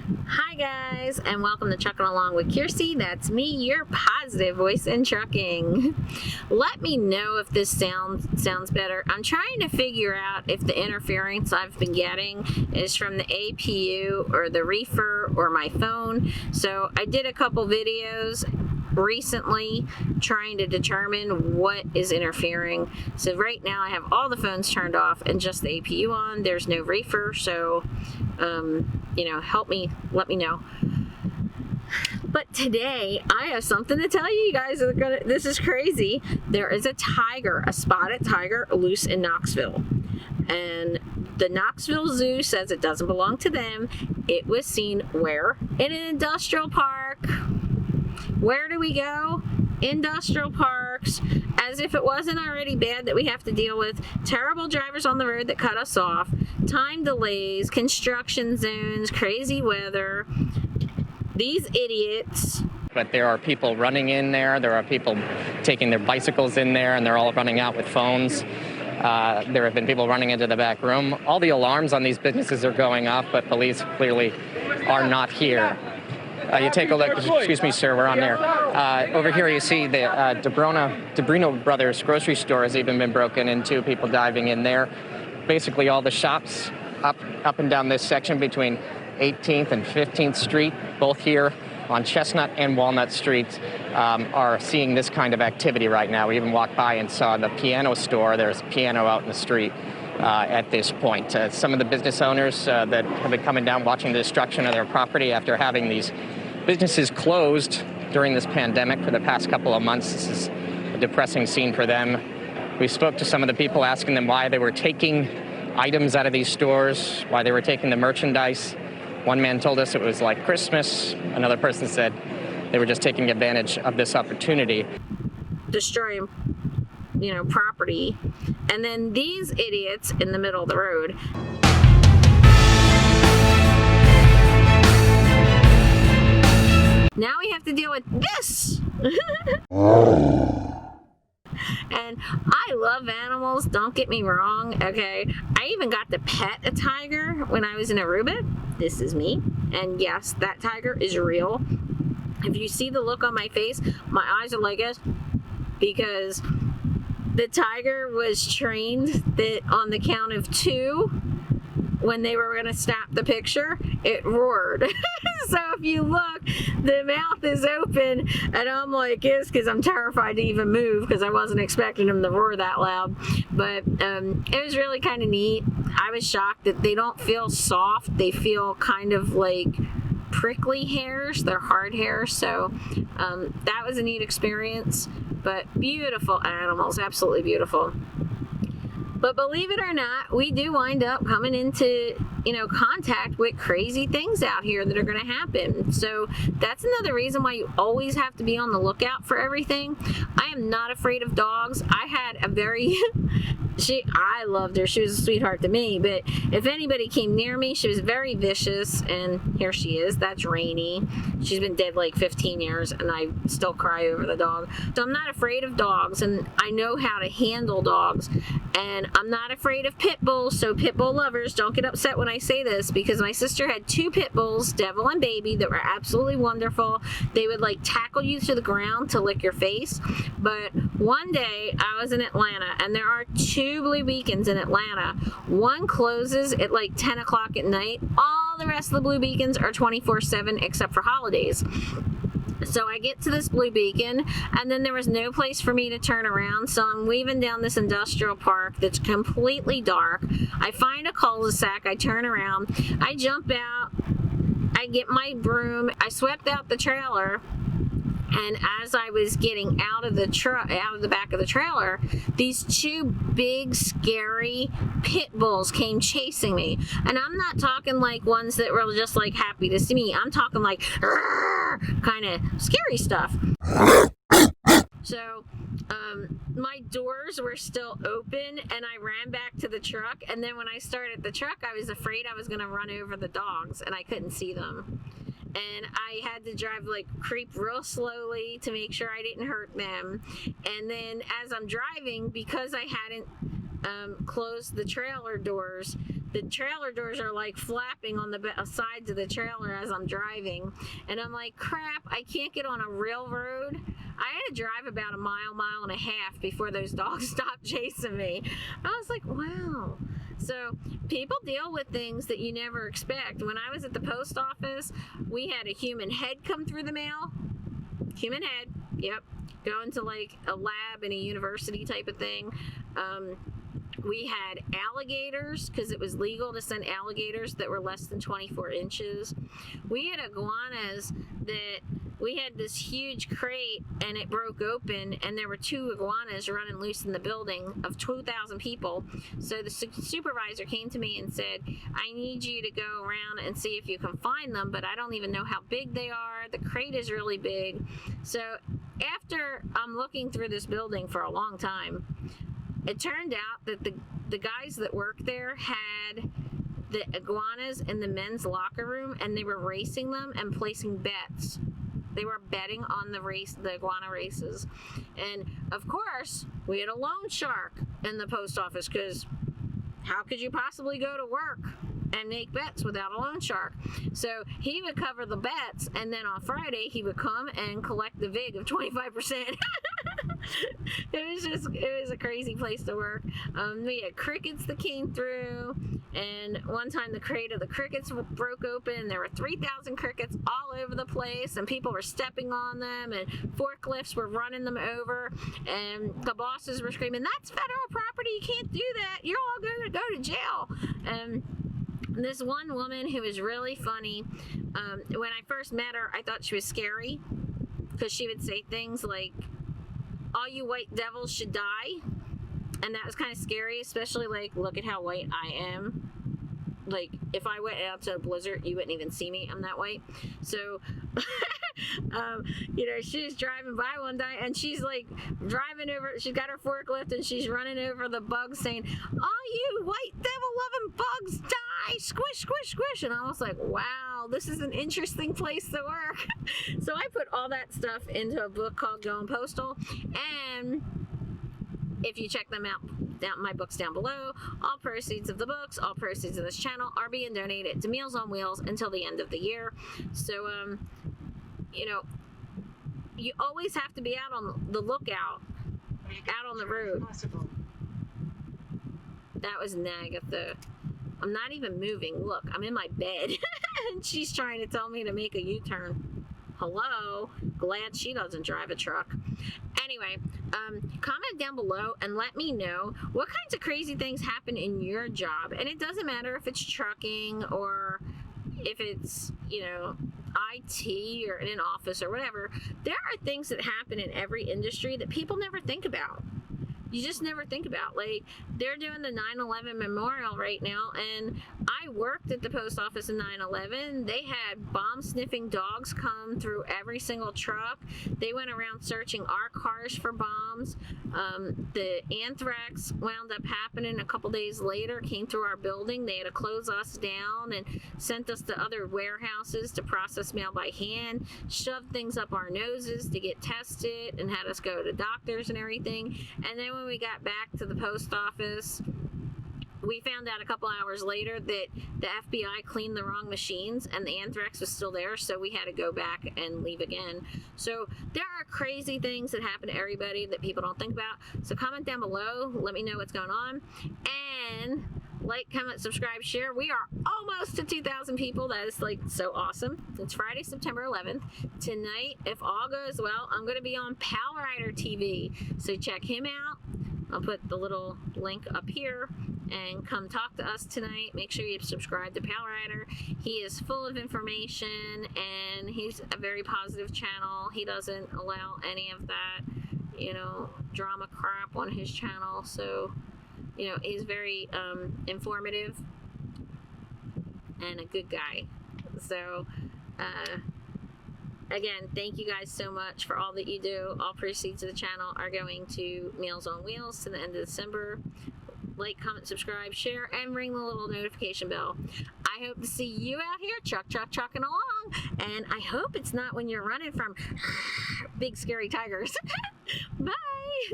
Hi guys, and welcome to Trucking Along with Kiersey. That's me, your positive voice in trucking. Let me know if this sounds better. I'm trying to figure out if the interference I've been getting is from the APU or the reefer or my phone. So I did a couple videos recently trying to determine what is interfering. So right now I have all the phones turned off and just the APU on. There's no reefer, so help me, let me know. But today I have something to tell you. You guys are gonna, this is crazy. There is a tiger, a spotted tiger, loose in Knoxville. And the Knoxville Zoo says it doesn't belong to them. It was seen where? In an industrial park. Where do we go? Industrial parks. As if it wasn't already bad that we have to deal with terrible drivers on the road that cut us off, time delays, construction zones, crazy weather. These idiots. But there are people running in there. There are people taking their bicycles in there, and they're all running out with phones. There have been people running into the back room. All the alarms on these businesses are going off, but police clearly are not here. You take a look. Excuse me, sir, we're on there. Over here you see the DeBruno Brothers grocery store has even been broken into, people diving in there. Basically all the shops up and down this section between 18th and 15th Street, both here on Chestnut and Walnut Streets, are seeing this kind of activity right now. We even walked by and saw the piano store. There's a piano out in the street at this point. Some of the business owners that have been coming down watching the destruction of their property after having these businesses closed during this pandemic for the past couple of months. This is a depressing scene for them. We spoke to some of the people asking them why they were taking items out of these stores, why they were taking the merchandise. One man told us it was like Christmas. Another person said they were just taking advantage of this opportunity. Destroying, property. And then these idiots in the middle of the road. Now we have to deal with this. And I love animals, don't get me wrong, okay? I even got to pet a tiger when I was in Aruba. This is me. And yes, that tiger is real. If you see the look on my face, my eyes are like this because the tiger was trained that on the count of 2, when they were going to snap the picture, it roared. So if you look, the mouth is open, and I'm like this because I'm terrified to even move because I wasn't expecting him to roar that loud. But it was really kind of neat. I was shocked that they don't feel soft. They feel kind of like prickly hairs. They're hard hairs. So that was a neat experience. But beautiful animals, absolutely beautiful. But believe it or not, we do wind up coming into, contact with crazy things out here that are going to happen. So that's another reason why you always have to be on the lookout for everything. I am not afraid of dogs. I had a very... I loved her. She was a sweetheart to me, but if anybody came near me, she was very vicious, and here she is. That's Rainy. She's been dead like 15 years, and I still cry over the dog. So I'm not afraid of dogs, and I know how to handle dogs, and I'm not afraid of pit bulls, so pit bull lovers, don't get upset when I say this, because my sister had 2 pit bulls, Devil and Baby, that were absolutely wonderful. They would like tackle you to the ground to lick your face, but one day I was in Atlanta, and there are 2 Blue Beacons in Atlanta. One closes at like 10 o'clock at night. All the rest of the Blue Beacons are 24/7 except for holidays. So I get to this Blue Beacon, and then there was no place for me to turn around, so I'm weaving down this industrial park that's completely dark. I find a cul-de-sac, I turn around, I jump out, I get my broom, I swept out the trailer, and as I was getting out of the back of the trailer, these 2 big, scary pit bulls came chasing me. And I'm not talking like ones that were just like happy to see me. I'm talking like kind of scary stuff. So my doors were still open, and I ran back to the truck. And then when I started the truck, I was afraid I was going to run over the dogs, and I couldn't see them. And I had to drive, creep real slowly to make sure I didn't hurt them. And then as I'm driving, because I hadn't closed the trailer doors, the trailer doors are like flapping on the sides of the trailer as I'm driving. And I'm like, crap, I can't get on a real road. I had to drive about a mile and a half before those dogs stopped chasing me. I was like, wow. So people deal with things that you never expect. When I was at the post office, we had a human head come through the mail. Human head, yep. Going to like a lab in a university type of thing. We had alligators, because it was legal to send alligators that were less than 24 inches. We had iguanas that we had this huge crate and it broke open and there were 2 iguanas running loose in the building of 2,000 people. So the supervisor came to me and said, I need you to go around and see if you can find them, but I don't even know how big they are. The crate is really big. So after I'm looking through this building for a long time, it turned out that the guys that worked there had the iguanas in the men's locker room and they were racing them and placing bets. They were betting on the iguana races. And of course, we had a loan shark in the post office, because how could you possibly go to work and make bets without a loan shark? So he would cover the bets, and then on Friday he would come and collect the VIG of 25%. It was a crazy place to work. We had crickets that came through, and one time the crate of the crickets broke open. There were 3,000 crickets all over the place, and people were stepping on them, and forklifts were running them over, and the bosses were screaming, "That's federal property, you can't do that, you're all going to go to jail." And this one woman who was really funny, when I first met her, I thought she was scary, because she would say things like, "All you white devils should die," and that was kind of scary, especially like, look at how white I am. Like, if I went out to a blizzard, you wouldn't even see me. I'm that white. So, she was driving by one day, and she's like driving over. She's got her forklift, and she's running over the bugs, saying, "All you white devil-loving bugs, die! Squish, squish, squish!" And I was like, wow, this is an interesting place to work. So I put all that stuff into a book called Going Postal, and if you check them out, my books down below, all proceeds of the books, all proceeds of this channel are being donated to Meals on Wheels until the end of the year. So, you always have to be out on the lookout, out on the road. That was Nagatha. I'm not even moving. Look, I'm in my bed, and she's trying to tell me to make a U-turn. Hello? Glad she doesn't drive a truck. Anyway, comment down below and let me know what kinds of crazy things happen in your job. And it doesn't matter if it's trucking or if it's, IT or in an office or whatever. There are things that happen in every industry that people never think about. You just never think about. Like, they're doing the 9/11 memorial right now, and I worked at the post office in 9/11. They had bomb-sniffing dogs come through every single truck. They went around searching our cars for bombs. The anthrax wound up happening a couple days later, came through our building. They had to close us down and sent us to other warehouses to process mail by hand, shoved things up our noses to get tested, and had us go to doctors and everything. And then when we got back to the post office, we found out a couple hours later that the FBI cleaned the wrong machines and the anthrax was still there, so we had to go back and leave again. So there are crazy things that happen to everybody that people don't think about. So comment down below, let me know what's going on, and like, comment, subscribe, share. We are almost to 2,000 people. That is like so awesome. It's Friday, September 11th. Tonight, if all goes well, I'm going to be on Pal Rider TV. So check him out. I'll put the little link up here and come talk to us tonight. Make sure you subscribe to Pal Rider. He is full of information and he's a very positive channel. He doesn't allow any of that, drama crap on his channel. So, he's very informative and a good guy. So, again, thank you guys so much for all that you do. All proceeds of the channel are going to Meals on Wheels to the end of December. Like, comment, subscribe, share, and ring the little notification bell. I hope to see you out here trucking along. And I hope it's not when you're running from big scary tigers. Bye.